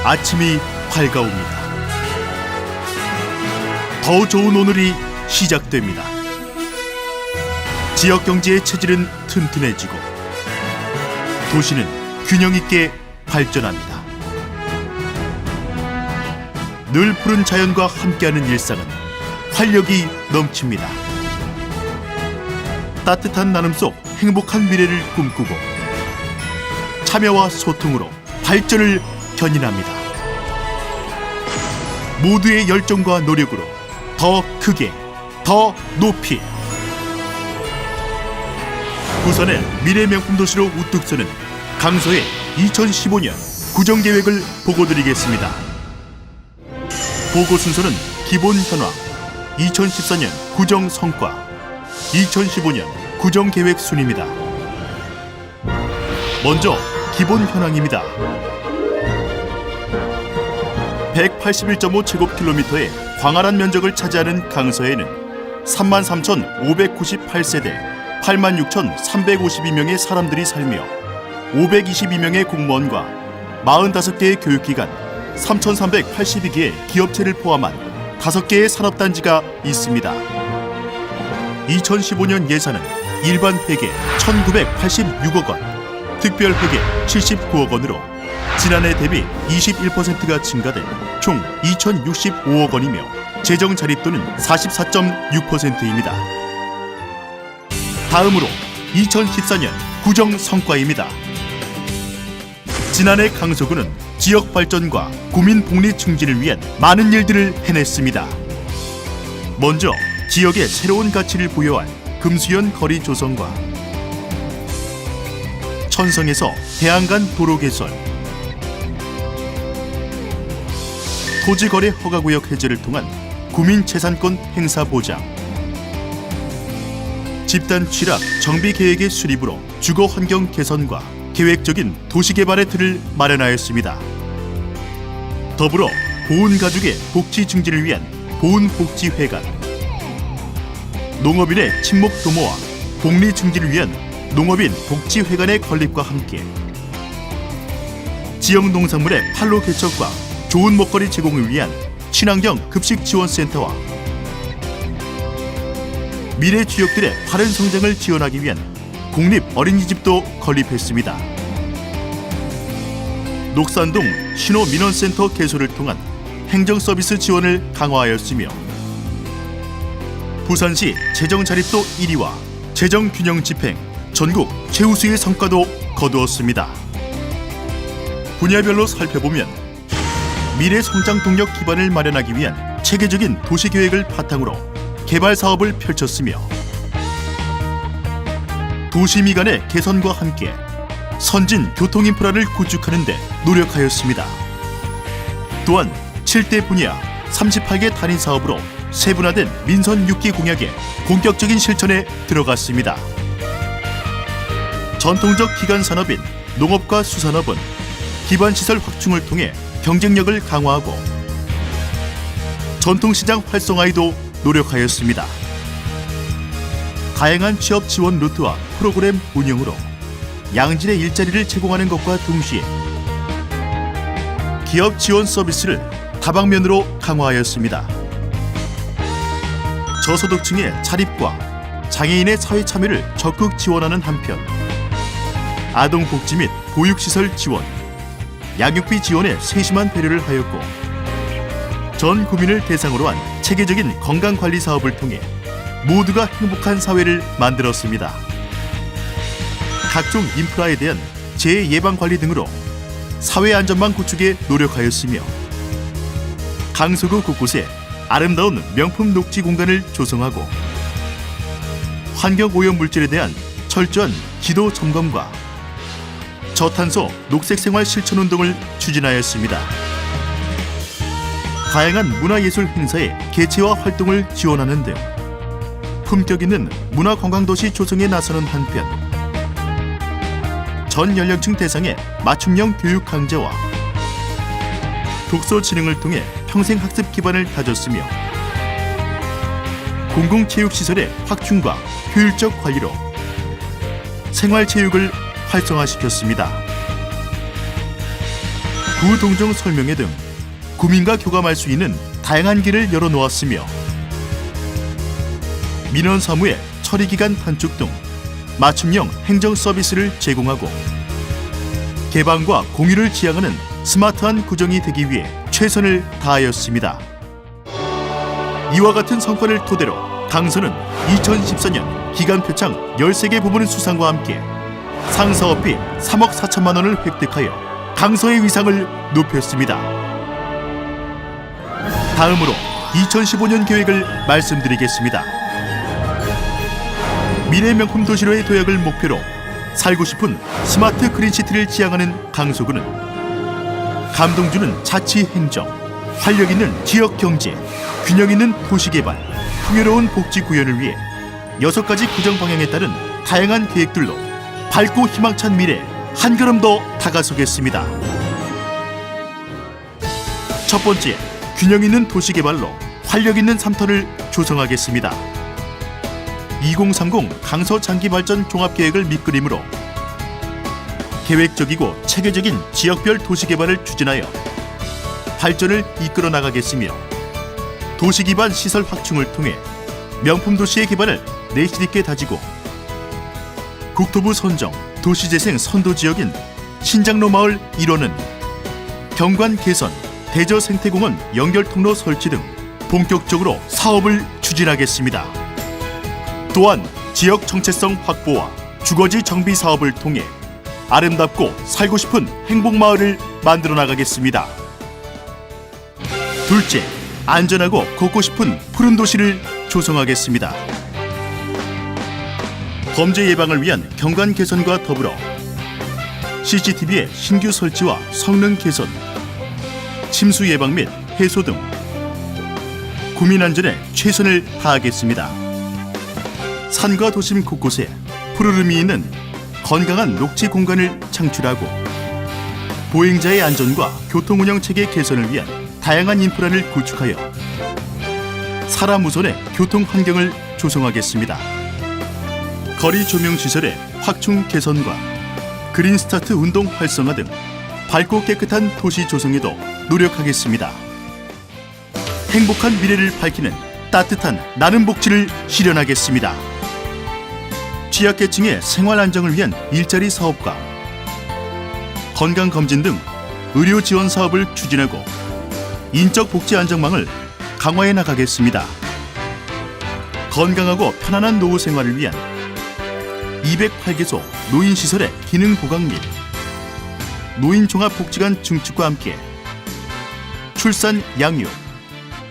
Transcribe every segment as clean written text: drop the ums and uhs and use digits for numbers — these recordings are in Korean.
아침이 밝아옵니다. 더 좋은 오늘이 시작됩니다. 지역 경제의 체질은 튼튼해지고 도시는 균형 있게 발전합니다. 늘 푸른 자연과 함께하는 일상은 활력이 넘칩니다. 따뜻한 나눔 속 행복한 미래를 꿈꾸고 참여와 소통으로 발전을 견인합니다. 모두의 열정과 노력으로 더 크게, 더 높이. 부산의 미래 명품 도시로 우뚝 서는 강서의 2015년 구정계획을 보고드리겠습니다. 보고 순서는 기본 현황, 2014년 구정 성과, 2015년 구정계획 순입니다. 먼저 기본 현황입니다. 181.5제곱킬로미터의 광활한 면적을 차지하는 강서에는 33,598세대 86,352명의 사람들이 살며 522명의 공무원과 45개의 교육기관 3,382개의 기업체를 포함한 5개의 산업단지가 있습니다. 2015년 예산은 일반 회계 1,986억 원, 특별 회계 79억 원으로 지난해 대비 21%가 증가된 총 2,065억 원이며 재정 자립도는 44.6%입니다. 다음으로 2014년 구정 성과입니다. 지난해 강서구는 지역 발전과 구민 복리 증진을 위한 많은 일들을 해냈습니다. 먼저 지역에 새로운 가치를 부여할 금수연 거리 조성과 천성에서 대안 간 도로 개설, 토지거래 허가구역 해제를 통한 구민재산권 행사 보장, 집단 취락 정비 계획의 수립으로 주거 환경 개선과 계획적인 도시개발의 틀을 마련하였습니다. 더불어 보훈가족의 복지 증진을 위한 보훈복지회관, 농업인의 친목 도모와 복리 증진을 위한 농업인 복지회관의 건립과 함께 지역 농산물의 판로 개척과 좋은 먹거리 제공을 위한 친환경 급식지원센터와 미래 주역들의 바른 성장을 지원하기 위한 공립 어린이집도 건립했습니다. 녹산동 신호민원센터 개소를 통한 행정서비스 지원을 강화하였으며 부산시 재정자립도 1위와 재정균형 집행 전국 최우수의 성과도 거두었습니다. 분야별로 살펴보면 미래 성장 동력 기반을 마련하기 위한 체계적인 도시계획을 바탕으로 개발 사업을 펼쳤으며 도시 미간의 개선과 함께 선진 교통 인프라를 구축하는 데 노력하였습니다. 또한 7대 분야 38개 단위 사업으로 세분화된 민선 6기 공약의 본격적인 실천에 들어갔습니다. 전통적 기간 산업인 농업과 수산업은 기반시설 확충을 통해 경쟁력을 강화하고 전통시장 활성화에도 노력하였습니다. 다양한 취업 지원 루트와 프로그램 운영으로 양질의 일자리를 제공하는 것과 동시에 기업 지원 서비스를 다방면으로 강화하였습니다. 저소득층의 자립과 장애인의 사회 참여를 적극 지원하는 한편 아동복지 및 보육시설 지원, 양육비 지원에 세심한 배려를 하였고 전 국민을 대상으로 한 체계적인 건강관리 사업을 통해 모두가 행복한 사회를 만들었습니다. 각종 인프라에 대한 재해 예방 관리 등으로 사회 안전망 구축에 노력하였으며 강서구 곳곳에 아름다운 명품 녹지 공간을 조성하고 환경 오염 물질에 대한 철저한 지도 점검과 저탄소 녹색 생활 실천 운동을 추진하였습니다. 다양한 문화예술 행사의 개최와 활동을 지원하는 등 품격 있는 문화관광도시 조성에 나서는 한편 전 연령층 대상의 맞춤형 교육 강좌와 독서 진흥을 통해 평생 학습 기반을 다졌으며 공공체육시설의 확충과 효율적 관리로 생활체육을 활성화시켰습니다. 구동정 설명회 등 구민과 교감할 수 있는 다양한 길을 열어놓았으며 민원 사무의 처리기간 단축 등 맞춤형 행정 서비스를 제공하고 개방과 공유를 지향하는 스마트한 구정이 되기 위해 최선을 다하였습니다. 이와 같은 성과를 토대로 강서는 2014년 기간 표창 13개 부문 수상과 함께 상사업비 3억 4천만 원을 획득하여 강서의 위상을 높였습니다. 다음으로 2015년 계획을 말씀드리겠습니다. 미래 명품 도시로의 도약을 목표로 살고 싶은 스마트 그린시티를 지향하는 강서구는 감동 주는 자치 행정, 활력 있는 지역 경제, 균형 있는 도시 개발, 풍요로운 복지 구현을 위해 6가지 구정 방향에 따른 다양한 계획들로 밝고 희망찬 미래 한 걸음 더 다가서겠습니다. 첫 번째, 균형 있는 도시 개발로 활력 있는 삼터를 조성하겠습니다. 2030 강서 장기발전 종합계획을 밑그림으로 계획적이고 체계적인 지역별 도시개발을 추진하여 발전을 이끌어 나가겠으며 도시기반 시설 확충을 통해 명품 도시의 개발을 내실 있게 다지고 국토부 선정 도시재생 선도지역인 신장로 마을 일원은 경관 개선, 대저 생태공원 연결통로 설치 등 본격적으로 사업을 추진하겠습니다. 또한 지역 정체성 확보와 주거지 정비 사업을 통해 아름답고 살고 싶은 행복마을을 만들어 나가겠습니다. 둘째, 안전하고 걷고 싶은 푸른 도시를 조성하겠습니다. 범죄 예방을 위한 경관 개선과 더불어 CCTV의 신규 설치와 성능 개선, 침수 예방 및 해소 등 구민 안전에 최선을 다하겠습니다. 산과 도심 곳곳에 푸르름이 있는 건강한 녹지 공간을 창출하고 보행자의 안전과 교통운영 체계 개선을 위한 다양한 인프라를 구축하여 사람 우선의 교통 환경을 조성하겠습니다. 거리 조명 시설의 확충 개선과 그린 스타트 운동 활성화 등 밝고 깨끗한 도시 조성에도 노력하겠습니다. 행복한 미래를 밝히는 따뜻한 나눔 복지를 실현하겠습니다. 취약계층의 생활 안정을 위한 일자리 사업과 건강검진 등 의료 지원 사업을 추진하고 인적 복지 안정망을 강화해 나가겠습니다. 건강하고 편안한 노후 생활을 위한 208개소 노인시설의 기능 보강 및 노인종합복지관 증축과 함께 출산, 양육,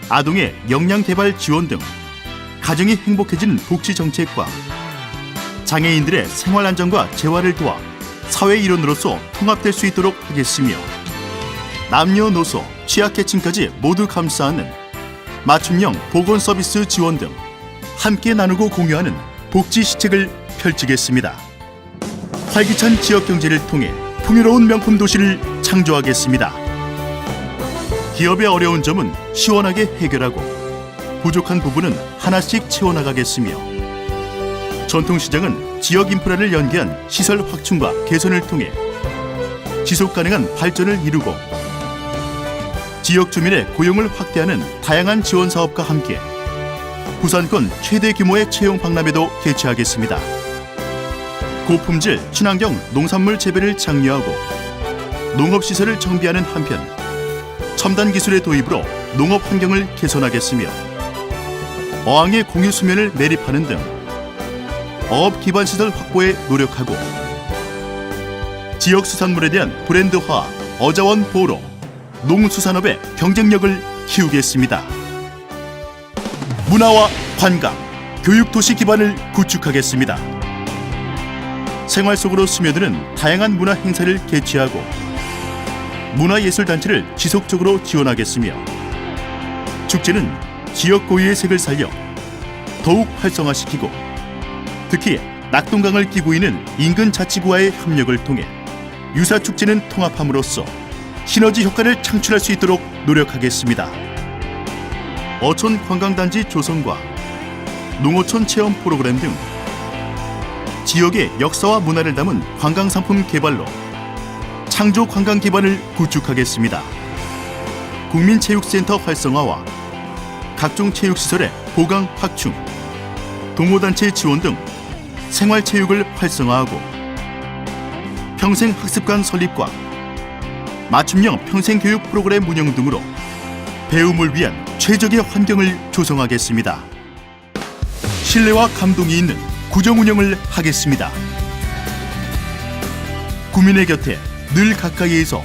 아동의 역량개발 지원 등 가정이 행복해지는 복지정책과 장애인들의 생활 안정과 재활을 도와 사회 일원으로서 통합될 수 있도록 하겠으며 남녀노소, 취약계층까지 모두 감싸는 맞춤형 보건 서비스 지원 등 함께 나누고 공유하는 복지 시책을 펼치겠습니다. 활기찬 지역 경제를 통해 풍요로운 명품 도시를 창조하겠습니다. 기업의 어려운 점은 시원하게 해결하고 부족한 부분은 하나씩 채워나가겠으며 전통시장은 지역 인프라를 연계한 시설 확충과 개선을 통해 지속가능한 발전을 이루고 지역 주민의 고용을 확대하는 다양한 지원 사업과 함께 부산권 최대 규모의 채용 박람회도 개최하겠습니다. 고품질 친환경 농산물 재배를 장려하고 농업시설을 정비하는 한편 첨단 기술의 도입으로 농업 환경을 개선하겠으며 어항의 공유 수면을 매립하는 등 어업 기반 시설 확보에 노력하고 지역 수산물에 대한 브랜드화, 어자원 보호로 농수산업의 경쟁력을 키우겠습니다. 문화와 관광, 교육 도시 기반을 구축하겠습니다. 생활 속으로 스며드는 다양한 문화 행사를 개최하고 문화예술단체를 지속적으로 지원하겠으며 축제는 지역 고유의 색을 살려 더욱 활성화시키고 특히 낙동강을 끼고 있는 인근 자치구와의 협력을 통해 유사축제는 통합함으로써 시너지 효과를 창출할 수 있도록 노력하겠습니다. 어촌 관광단지 조성과 농어촌 체험 프로그램 등 지역의 역사와 문화를 담은 관광상품 개발로 창조 관광 기반을 구축하겠습니다. 국민체육센터 활성화와 각종 체육시설의 보강 확충, 동호단체 지원 등 생활체육을 활성화하고 평생학습관 설립과 맞춤형 평생교육 프로그램 운영 등으로 배움을 위한 최적의 환경을 조성하겠습니다. 신뢰와 감동이 있는 구정 운영을 하겠습니다. 구민의 곁에 늘 가까이에서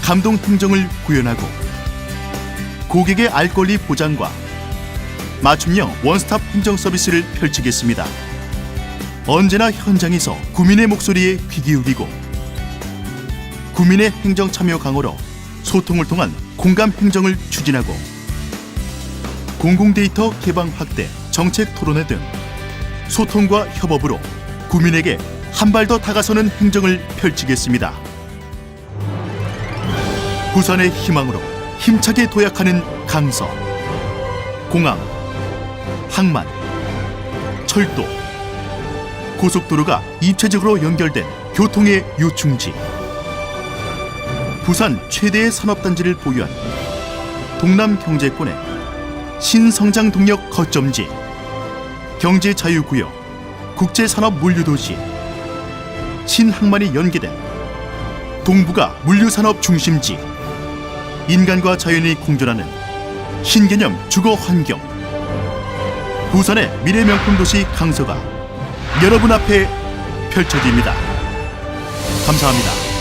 감동 행정을 구현하고 고객의 알 권리 보장과 맞춤형 원스톱 행정 서비스를 펼치겠습니다. 언제나 현장에서 구민의 목소리에 귀 기울이고 구민의 행정 참여 강화로 소통을 통한 공감 행정을 추진하고 공공데이터 개방 확대, 정책 토론회 등 소통과 협업으로 구민에게 한 발 더 다가서는 행정을 펼치겠습니다. 부산의 희망으로 힘차게 도약하는 강서, 공항, 항만, 철도, 고속도로가 입체적으로 연결된 교통의 요충지, 부산 최대의 산업단지를 보유한 동남 경제권의 신성장 동력 거점지, 경제자유구역, 국제산업 물류도시, 신항만이 연계된 동북아 물류산업 중심지, 인간과 자연이 공존하는 신개념 주거환경, 부산의 미래 명품 도시 강서가 여러분 앞에 펼쳐집니다. 감사합니다.